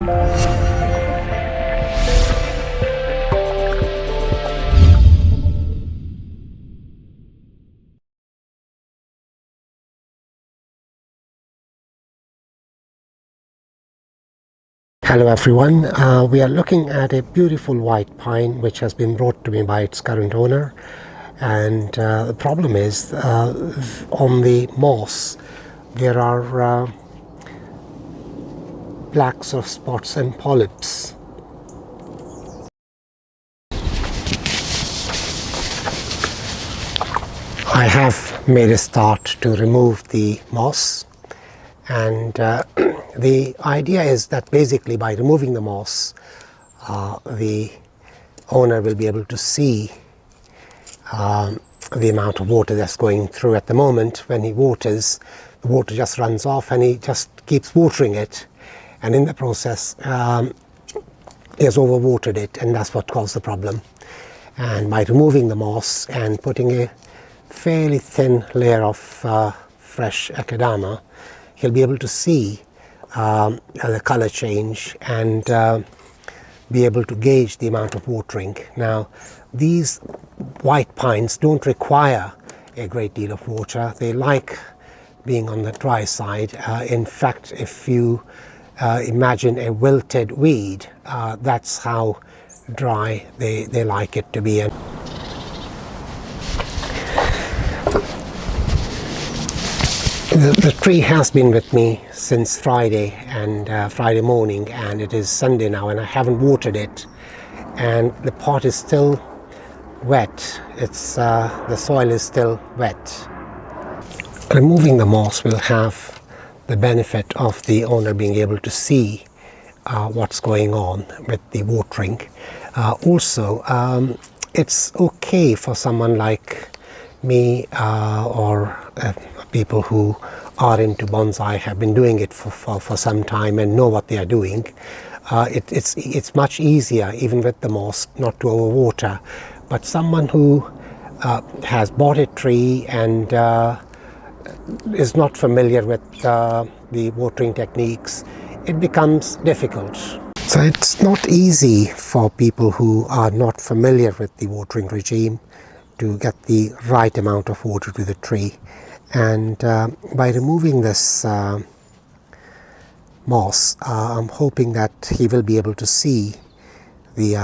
Hello everyone, we are looking at a beautiful white pine which has been brought to me by its current owner, and the problem is on the moss there are black sort of spots and polyps. I have made a start to remove the moss, and the idea is that basically by removing the moss the owner will be able to see the amount of water that's going through. At the moment when he waters, the water just runs off and he just keeps watering it, and in the process he has overwatered it, and that's what caused the problem. And by removing the moss and putting a fairly thin layer of fresh akadama, he'll be able to see the color change and be able to gauge the amount of watering. Now, these white pines don't require a great deal of water. They like being on the dry side. In fact, if you imagine a wilted weed, that's how dry they like it to be. The tree has been with me since Friday morning, and it is Sunday now, and I haven't watered it, and the pot is still wet. It's the soil is still wet. Removing the moss will have the benefit of the owner being able to see what's going on with the watering. Also, it's okay for someone like me or people who are into bonsai, have been doing it for some time and know what they are doing. It's much easier, even with the moss, not to overwater. But someone who has bought a tree and is not familiar with the watering techniques, it becomes difficult. So it's not easy for people who are not familiar with the watering regime to get the right amount of water to the tree. And by removing this moss, I'm hoping that he will be able to see the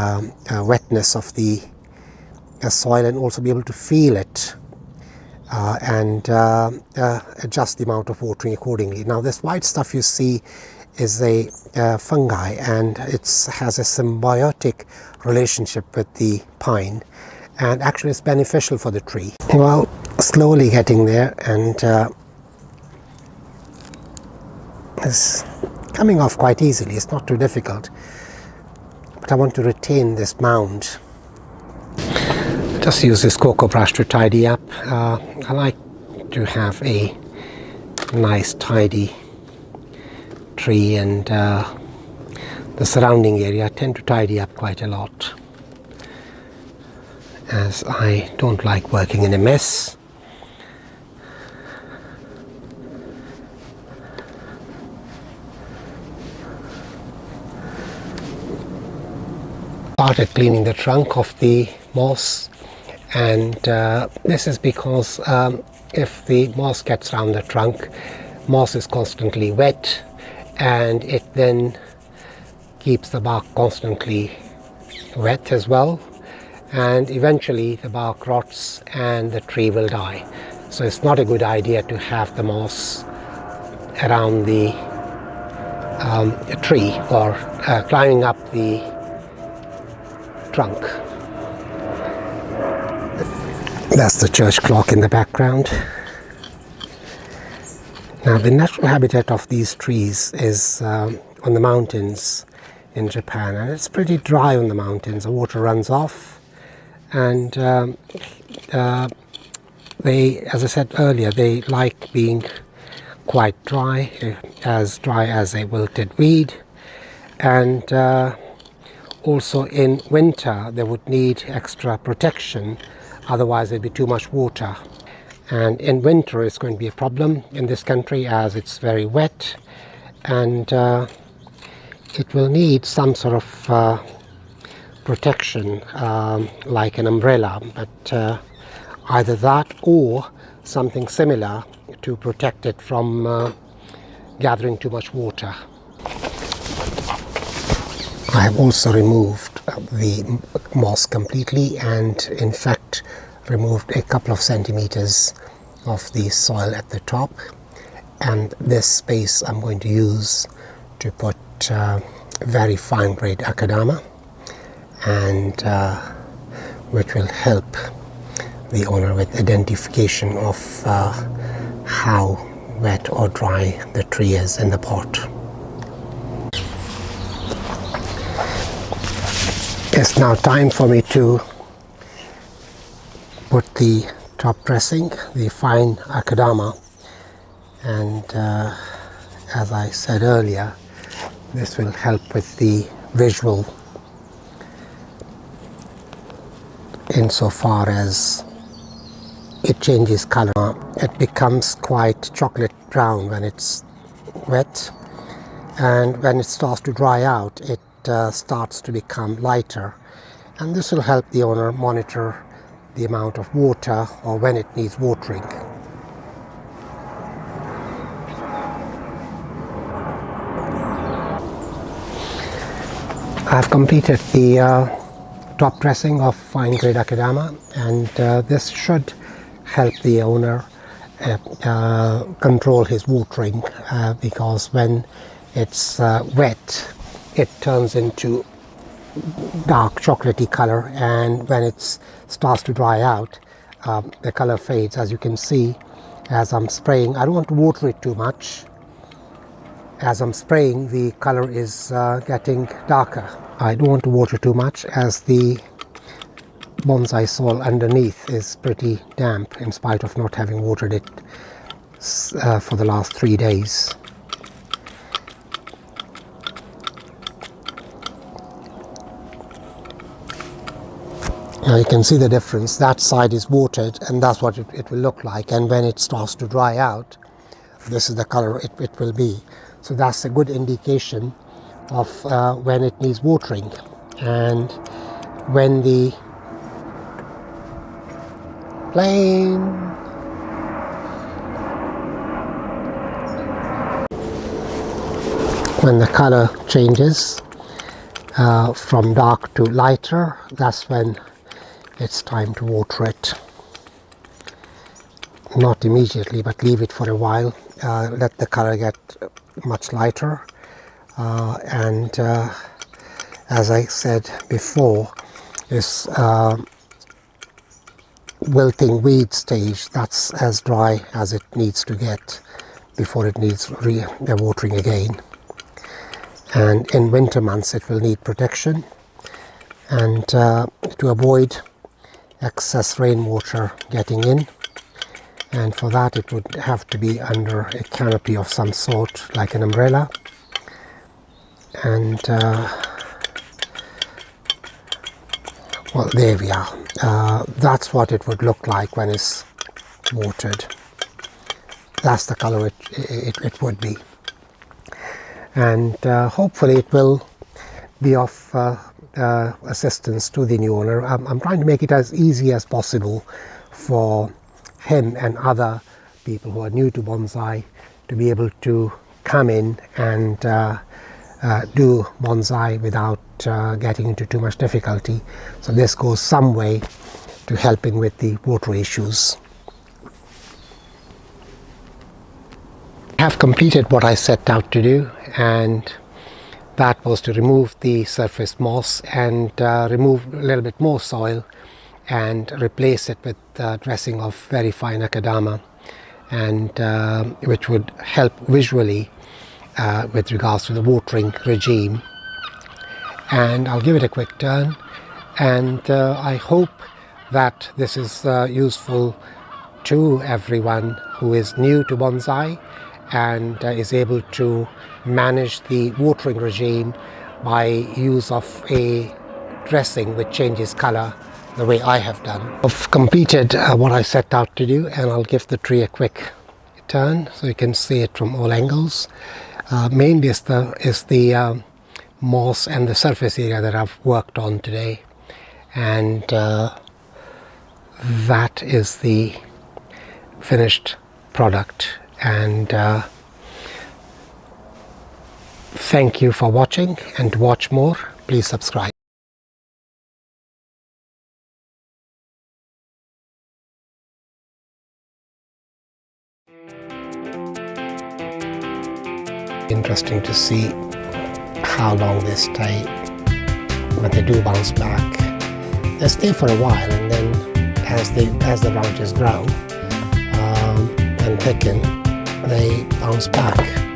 wetness of the soil and also be able to feel it and adjust the amount of watering accordingly. Now, this white stuff you see is a fungi, and it has a symbiotic relationship with the pine, and actually it's beneficial for the tree. Well, slowly getting there, and it's coming off quite easily. It's not too difficult, but I want to retain this mound. Just use this cocoa brush to tidy up. I like to have a nice tidy tree, and the surrounding area I tend to tidy up quite a lot, as I don't like working in a mess. Started cleaning the trunk of the moss, and this is because if the moss gets around the trunk, moss is constantly wet, and it then keeps the bark constantly wet as well, and eventually the bark rots and the tree will die. So it's not a good idea to have the moss around the tree or climbing up the trunk. That's the church clock in the background. Now, the natural habitat of these trees is on the mountains in Japan, and it's pretty dry on the mountains. The water runs off, and they, as I said earlier, they like being quite dry as a wilted weed, and also in winter they would need extra protection, otherwise there'd be too much water. And in winter it's going to be a problem in this country as it's very wet, and it will need some sort of protection, like an umbrella, but either that or something similar to protect it from gathering too much water. I have also removed the moss completely, and in fact removed a couple of centimeters of the soil at the top, and this space I'm going to use to put very fine grade akadama, and which will help the owner with identification of how wet or dry the tree is in the pot. It's now time for me to put the top dressing, the fine akadama, and as I said earlier, this will help with the visual insofar as it changes color. It becomes quite chocolate brown when it's wet, and when it starts to dry out it starts to become lighter, and this will help the owner monitor the amount of water or when it needs watering. I've completed the top dressing of fine grade akadama, and this should help the owner control his watering, because when it's wet it turns into dark chocolatey color, and when it starts to dry out the color fades. As you can see, as I'm spraying, I don't want to water it too much. As I'm spraying, the color is getting darker. I don't want to water too much as the bonsai soil underneath is pretty damp in spite of not having watered it for the last 3 days. Now you can see the difference. That side is watered, and that's what it will look like, and when it starts to dry out, this is the color it will be. So that's a good indication of when it needs watering. And when the color changes from dark to lighter, that's when it's time to water it. Not immediately, but leave it for a while, let the color get much lighter, and as I said before, this wilting weed stage, that's as dry as it needs to get before it needs watering again. And in winter months it will need protection, and to avoid excess rainwater getting in, and for that it would have to be under a canopy of some sort, like an umbrella. And well, there we are. That's what it would look like when it's watered. That's the color it would be, and hopefully it will be of assistance to the new owner. I'm trying to make it as easy as possible for him and other people who are new to bonsai to be able to come in and do bonsai without getting into too much difficulty. So this goes some way to helping with the water issues. I have completed what I set out to do, and that was to remove the surface moss and remove a little bit more soil and replace it with dressing of very fine akadama, and which would help visually with regards to the watering regime. And I'll give it a quick turn, and I hope that this is useful to everyone who is new to bonsai and is able to manage the watering regime by use of a dressing which changes color the way I have done. I've completed what I set out to do, and I'll give the tree a quick turn so you can see it from all angles. Mainly is the moss and the surface area that I've worked on today, and that is the finished product. And thank you for watching, and to watch more, please subscribe. Interesting to see how long they stay, but they do bounce back. They stay for a while, and then as the branches grow and thicken, they bounce back.